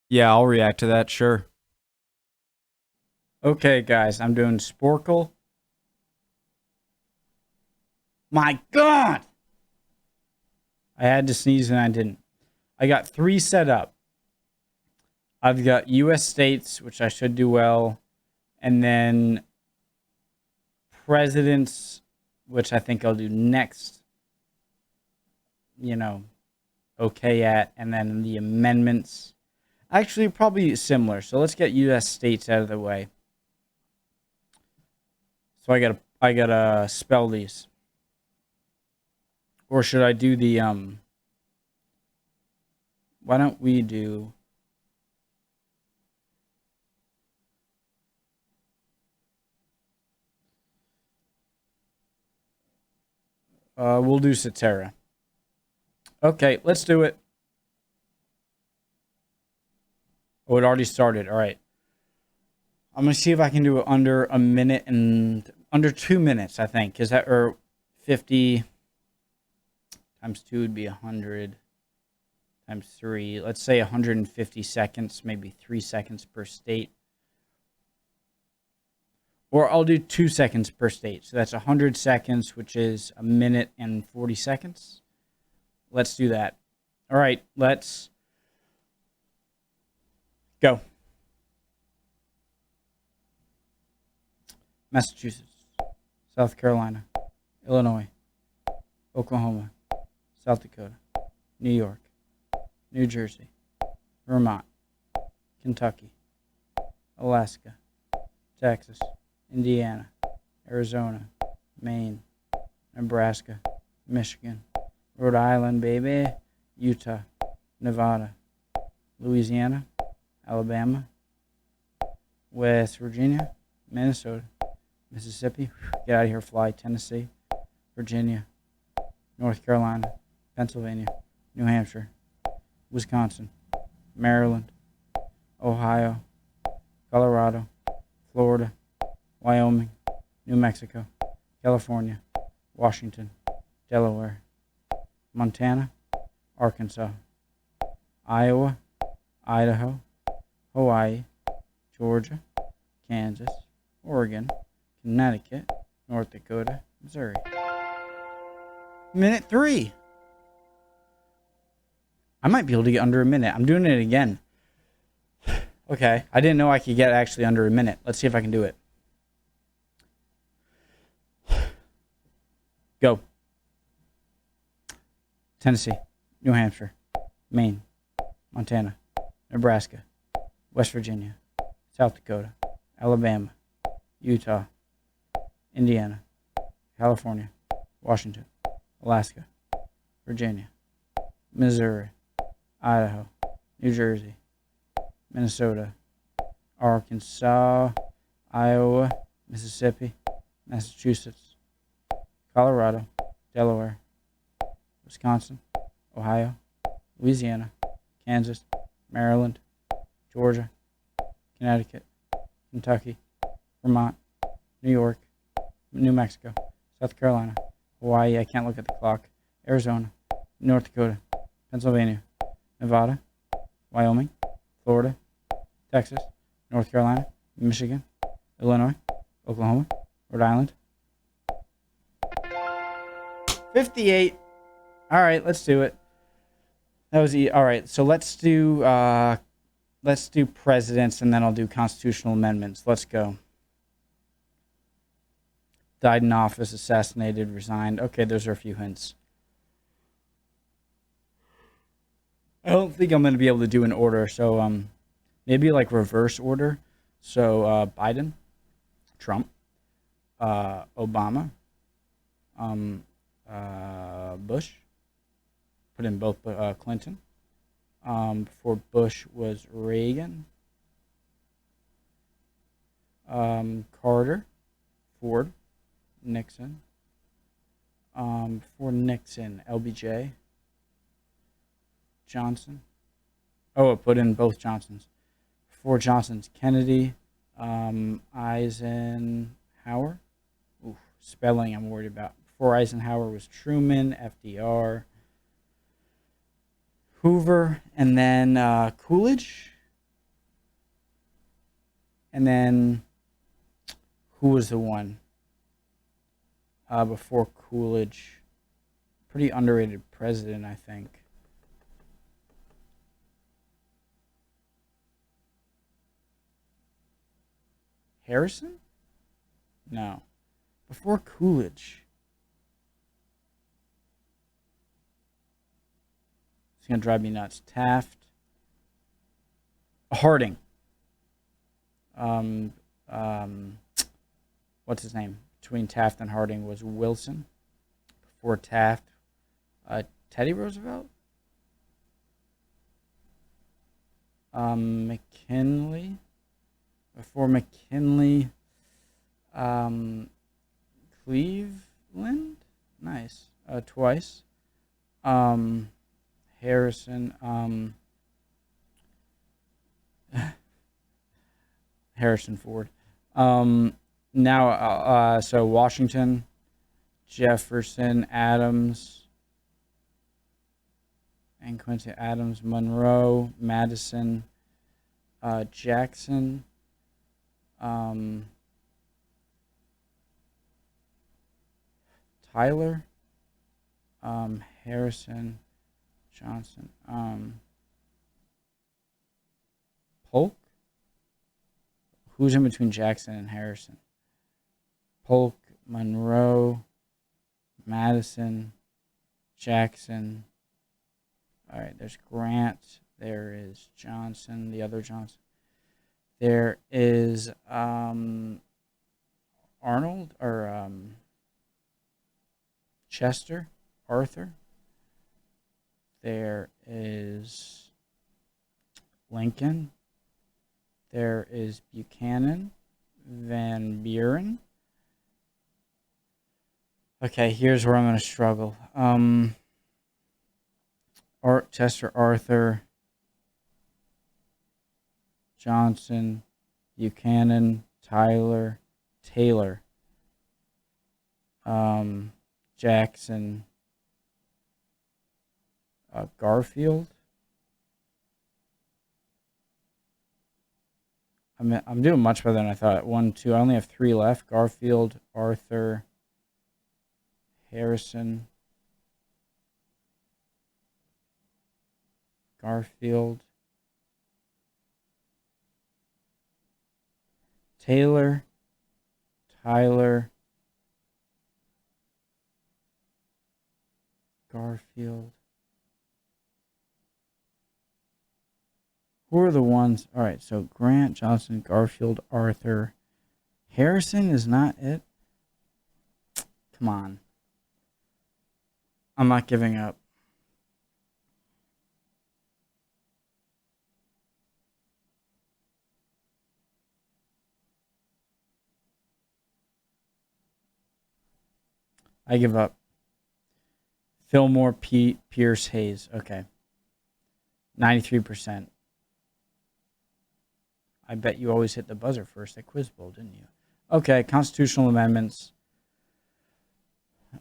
Yeah, I'll react to that, sure. Okay, guys, I'm doing Sporcle. My God! I had to sneeze and I didn't. I got three set up. I've got U.S. states, which I should do well, and then presidents, which I think I'll do next, you know, okay at, and then the amendments. Actually, probably similar. So let's get U.S. states out of the way. So I gotta spell these. Or should I do the why don't we do we'll do Cetera. Okay, let's do it. Oh, it already started. All right. I'm gonna see if I can do it under a minute and under 2 minutes, I think. Is that or 50 times 2 would be 100 times 3. Let's say 150 seconds, maybe 3 seconds per state. Or I'll do 2 seconds per state. So that's 100 seconds, which is a minute and 40 seconds. Let's do that. All right, let's go. Massachusetts, South Carolina, Illinois, Oklahoma, South Dakota, New York, New Jersey, Vermont, Kentucky, Alaska, Texas, Indiana, Arizona, Maine, Nebraska, Michigan, Rhode Island, baby, Utah, Nevada, Louisiana, Alabama, West Virginia, Minnesota, Mississippi, get out of here, fly, Tennessee, Virginia, North Carolina, Pennsylvania, New Hampshire, Wisconsin, Maryland, Ohio, Colorado, Florida, Wyoming, New Mexico, California, Washington, Delaware, Montana, Arkansas, Iowa, Idaho, Hawaii, Georgia, Kansas, Oregon, Connecticut, North Dakota, Missouri. Minute 3. I might be able to get under a minute. I'm doing it again. Okay, I didn't know I could get actually under a minute. Let's see if I can do it. Go. Tennessee, New Hampshire, Maine, Montana, Nebraska, West Virginia, South Dakota, Alabama, Utah, Indiana, California, Washington, Alaska, Virginia, Missouri, Idaho, New Jersey, Minnesota, Arkansas, Iowa, Mississippi, Massachusetts, Colorado, Delaware, Wisconsin, Ohio, Louisiana, Kansas, Maryland, Georgia, Connecticut, Kentucky, Vermont, New York, New Mexico, South Carolina, Hawaii, I can't look at the clock, Arizona, North Dakota, Pennsylvania, Nevada, Wyoming, Florida, Texas, North Carolina, Michigan, Illinois, Oklahoma, Rhode Island. 58. All right, let's do it. That was all right. So let's do presidents and then I'll do constitutional amendments. Let's go. Died in office, assassinated, resigned. Okay, those are a few hints. I don't think I'm going to be able to do an order, so maybe like reverse order. So Biden, Trump, Obama, um, Bush. Put in both Clinton. Before Bush was Reagan, Carter, Ford, Nixon. Before Nixon, LBJ, Johnson. Oh, I put in both Johnsons. Before Johnson's Kennedy, Eisenhower. Ooh, spelling I'm worried about. Before Eisenhower was Truman, FDR, Hoover, and then Coolidge. And then, who was the one before Coolidge? Pretty underrated president, I think. Harrison? No. Before Coolidge. It's going to drive me nuts. Taft. Harding. What's his name? Between Taft and Harding was Wilson. Before Taft, Teddy Roosevelt. McKinley. Before McKinley, Cleveland. Nice. Twice. Harrison. Harrison Ford. Now, so Washington, Jefferson, Adams, and Quincy Adams, Monroe, Madison, Jackson, Tyler, Harrison, Johnson, Polk. Who's in between Jackson and Harrison? Polk, Monroe, Madison, Jackson. All right, there's Grant. There is Johnson, the other Johnson. There is Arnold or Chester, Arthur. There is Lincoln. There is Buchanan, Van Buren. Okay, here's where I'm going to struggle. Chester, Arthur, Johnson, Buchanan, Tyler, Taylor, Jackson, Garfield. I'm doing much better than I thought. 1, 2. I only have 3 left. Garfield, Arthur, Harrison, Garfield, Taylor, Tyler, Garfield. Who are the ones? All right, so Grant, Johnson, Garfield, Arthur. Harrison is not it? Come on. I'm not giving up. I give up. Fillmore, Pierce, Hayes. Okay. 93%. I bet you always hit the buzzer first at Quiz Bowl, didn't you? Okay, constitutional amendments.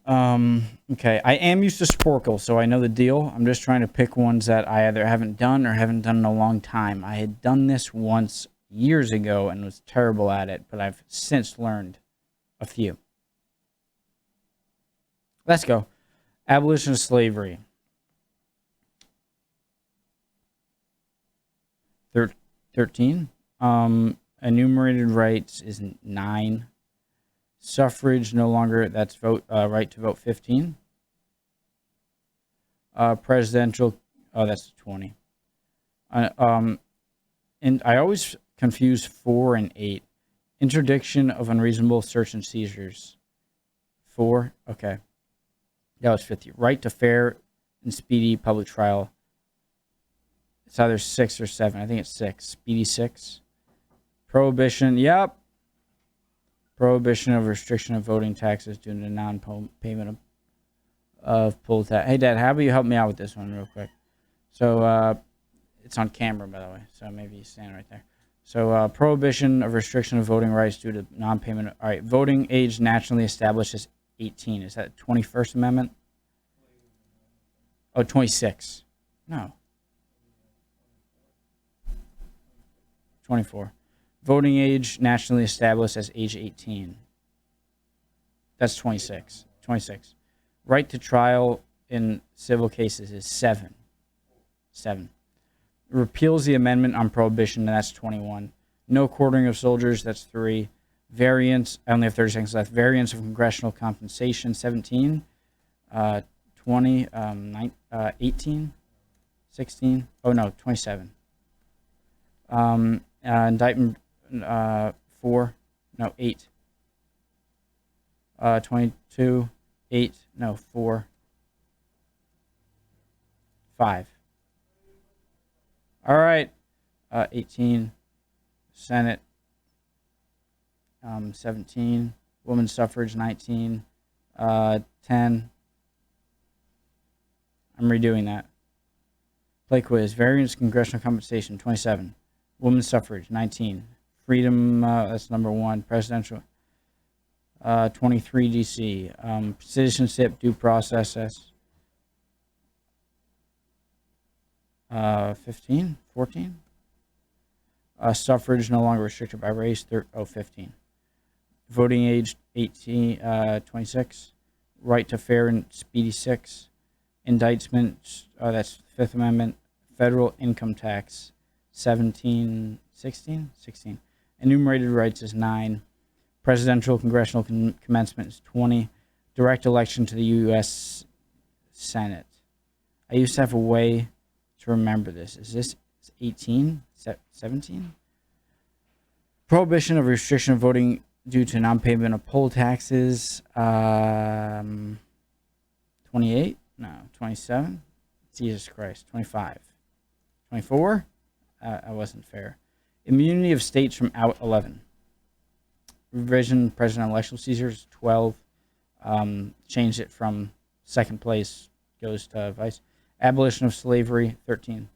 Okay, I am used to Sporcle, so I know the deal. I'm just trying to pick ones that I either haven't done or haven't done in a long time. I had done this once years ago and was terrible at it, but I've since learned a few. Let's go. Abolition of slavery. 13. Enumerated rights is 9. Suffrage no longer, that's right to vote 15. Presidential, that's 20. And I always confuse 4 and 8. Interdiction of unreasonable search and seizures. 4, okay. That was 50. Right to fair and speedy public trial. It's either 6 or 7. I think it's 6. Speedy 6. Prohibition, yep. Prohibition of restriction of voting taxes due to non-payment of poll tax. Hey, Dad, how about you help me out with this one real quick? So, it's on camera, by the way, so maybe you stand right there. So, prohibition of restriction of voting rights due to non-payment. All right, voting age nationally established as 18. Is that 21st Amendment? Oh, 26. No. 24. Voting age nationally established as age 18. That's 26. 26. Right to trial in civil cases is 7. 7. Repeals the amendment on prohibition, and that's 21. No quartering of soldiers, that's 3. Variance, I only have 30 seconds left. Variance of congressional compensation, 17. 20, 18, 16. Oh, no, 27. Indictment 4, no, 8. 22, 8, no, 4, 5. All right. 18, Senate. 17, women's suffrage. 19, 10. I'm redoing that. Play quiz. Variance congressional compensation. 27. Women's suffrage. 19. Freedom. That's number 1. Presidential. 23 DC. Citizenship due process. That's 15, 14. Suffrage no longer restricted by race. 15. Voting age 18, 26. Right to fair and speedy. 6. Indictment. That's Fifth Amendment. Federal income tax. 17, 16, 16. Enumerated rights is 9. Presidential congressional commencement is 20. Direct election to the U.S. Senate. I used to have a way to remember this. Is this 18? 17? Prohibition of restriction of voting due to non-payment of poll taxes. 28? No. 27? Jesus Christ. 25. 24? I wasn't fair. Immunity of states from out 11. Revision presidential election procedures 12. Changed it from second place goes to vice. Abolition of slavery 13.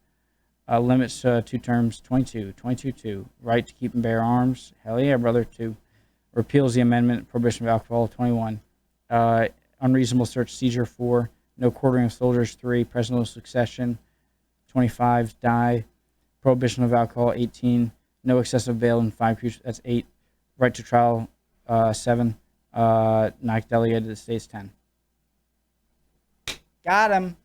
Limits 2 terms 22. 22. Right to keep and bear arms. Hell yeah, brother. 2. Repeals the amendment. Prohibition of alcohol 21. Unreasonable search seizure 4. No quartering of soldiers 3. Presidential succession 25. Die. Prohibition of alcohol 18. No excessive bail in 5. That's 8. Right to trial 7. Not delegated to the states 10. Got him.